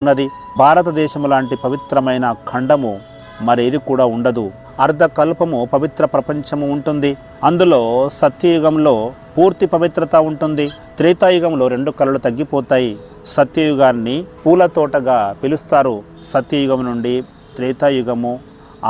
ఉన్నది. భారతదేశం లాంటి పవిత్రమైన ఖండము మరేది కూడా ఉండదు. అర్ధకల్పము పవిత్ర ప్రపంచము ఉంటుంది. అందులో సత్యయుగంలో పూర్తి పవిత్రత ఉంటుంది. త్రేతాయుగంలో 2 కళలు తగ్గిపోతాయి. సత్యయుగాన్ని పూల తోటగా పిలుస్తారు. సత్యయుగం నుండి త్రేతాయుగము,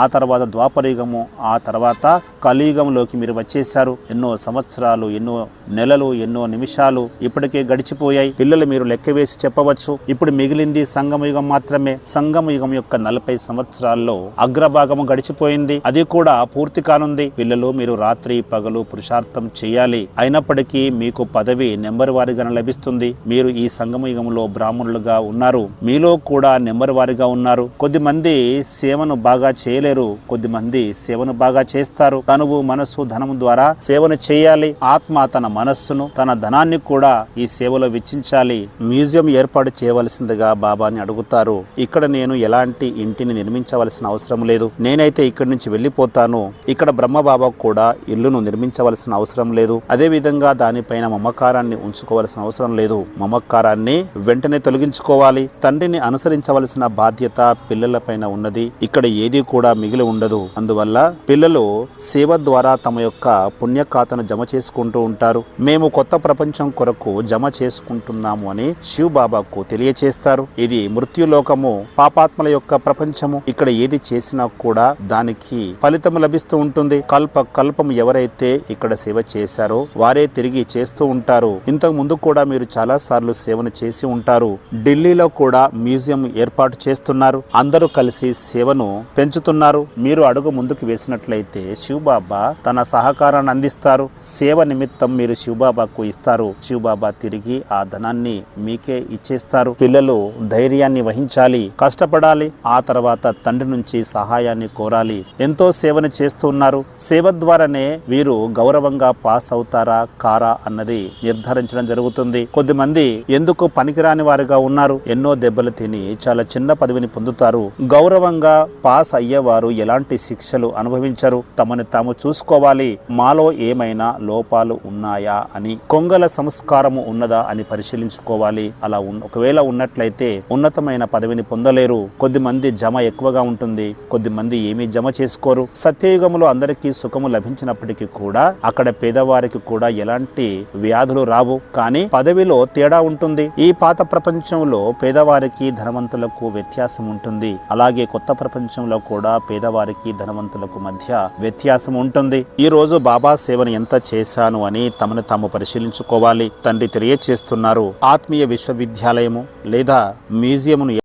ఆ తర్వాత ద్వాపరయుగము, ఆ తర్వాత కలియుగంలోకి మీరు వచ్చేశారు. ఎన్నో సంవత్సరాలు, ఎన్నో నెలలు, ఎన్నో నిమిషాలు ఇప్పటికే గడిచిపోయాయి. పిల్లలు మీరు లెక్క వేసి చెప్పవచ్చు. ఇప్పుడు మిగిలింది సంగమయుగం మాత్రమే. సంగమయుగం యొక్క 40 సంవత్సరాల్లో అగ్రభాగము గడిచిపోయింది. అది కూడా పూర్తి కానుంది. పిల్లలు మీరు రాత్రి పగలు పురుషార్థం చేయాలి. అయినప్పటికీ మీకు పదవి నెంబర్ వారీగా లభిస్తుంది. మీరు ఈ సంగమయుగంలో బ్రాహ్మణులుగా ఉన్నారు. మీలో కూడా నెంబర్ వారీగా ఉన్నారు. కొద్దిమంది సేవను బాగా చేయలేరు, కొద్దిమంది సేవను బాగా చేస్తారు. తనువు, మనస్సు, ధనము ద్వారా సేవను చేయాలి. ఆత్మ తన మనస్సును, తన ధనాన్ని కూడా ఈ సేవలో వెచ్చించాలి. మ్యూజియం ఏర్పాటు చేయవలసిందిగా బాబాని అడుగుతారు. ఇక్కడ నేను ఎలాంటి ఇంటిని నిర్మించవలసిన అవసరం లేదు. నేనైతే ఇక్కడి నుంచి వెళ్ళిపోతాను. ఇక్కడ బ్రహ్మబాబా కూడా ఇల్లును నిర్మించవలసిన అవసరం లేదు. అదే విధంగా దానిపైన మమకారాన్ని ఉంచుకోవలసిన అవసరం లేదు. మమకారాన్ని వెంటనే తొలగించుకోవాలి. తండ్రిని అనుసరించవలసిన బాధ్యత పిల్లలపైన ఉన్నది. ఇక్కడ ఏది కూడా మిగిలి ఉండదు. అందువల్ల పిల్లలు సేవ ద్వారా తమ యొక్క పుణ్యఖాతను జమ చేసుకుంటూ ఉంటారు. మేము కొత్త ప్రపంచం కొరకు జమ చేసుకుంటున్నాము అని శివ్ బాబాకు తెలియచేస్తారు. ఇది మృత్యులోకము, పాపాత్మల యొక్క ప్రపంచము. ఇక్కడ ఏది చేసినా కూడా దానికి ఫలితం లభిస్తూ ఉంటుంది. కల్పం ఎవరైతే ఇక్కడ సేవ చేశారో వారే తిరిగి చేస్తూ ఉంటారు. ఇంతకు ముందు కూడా మీరు చాలా సార్లు సేవను చేసి ఉంటారు. ఢిల్లీలో కూడా మ్యూజియం ఏర్పాటు చేస్తున్నారు. అందరూ కలిసి సేవను పెంచుతున్నారు. మీరు అడుగు ముందుకు వేసినట్లయితే శివబాబా తన సహకారాన్ని అందిస్తారు. సేవ నిమిత్తం మీరు శివబాబాకు ఇస్తారు. శివబాబా తిరిగి ఆ ధనాన్ని మీకే ఇచ్చేస్తారు. పిల్లలు ధైర్యాన్ని వహించాలి, కష్టపడాలి. ఆ తర్వాత తండ్రి నుంచి సహాయాన్ని కోరాలి. ఎంతో సేవను చేస్తున్నారు. సేవ ద్వారానే వీరు గౌరవంగా పాస్ అవుతారా కారా అన్నది నిర్ధారించడం జరుగుతుంది. కొద్దిమంది ఎందుకు పనికిరాని వారుగా ఉన్నారు. ఎన్నో దెబ్బలు తిని చాలా చిన్న పదవిని పొందుతారు. గౌరవంగా పాస్ అయ్యేవారు ఎలాంటి శిక్షలు అనుభవించరు. తమని తాము చూసుకోవాలి. మాలో ఏమైనా లోపాలు ఉన్నాయా అని, కొంగల సంస్కారము ఉన్నదా అని పరిశీలించుకోవాలి. అలా ఒకవేళ ఉన్నట్లయితే ఉన్నతమైన పదవిని పొందలేరు. కొద్దిమంది జమ ఎక్కువగా ఉంటుంది, కొద్దిమంది ఏమీ జమ చేసుకోరు. సత్యయుగంలో అందరికీ సుఖము లభించినప్పటికీ కూడా అక్కడ పేదవారికి కూడా ఎలాంటి వ్యాధులు రావు. కానీ పదవిలో తేడా ఉంటుంది. ఈ పాత ప్రపంచంలో పేదవారికి ధనవంతులకు వ్యత్యాసం ఉంటుంది. అలాగే కొత్త ప్రపంచంలో కూడా పేదవారికి ధనవంతులకు మధ్య వ్యత్యాసం ఉంటుంది. ఈ రోజు బాబా సేవను ఎంత చేశాను అని తమను తాము పరిశీలించుకోవాలి. తండ్రి తెలియచేస్తున్నారు. ఆత్మీయ విశ్వవిద్యాలయము లేదా మ్యూజియంను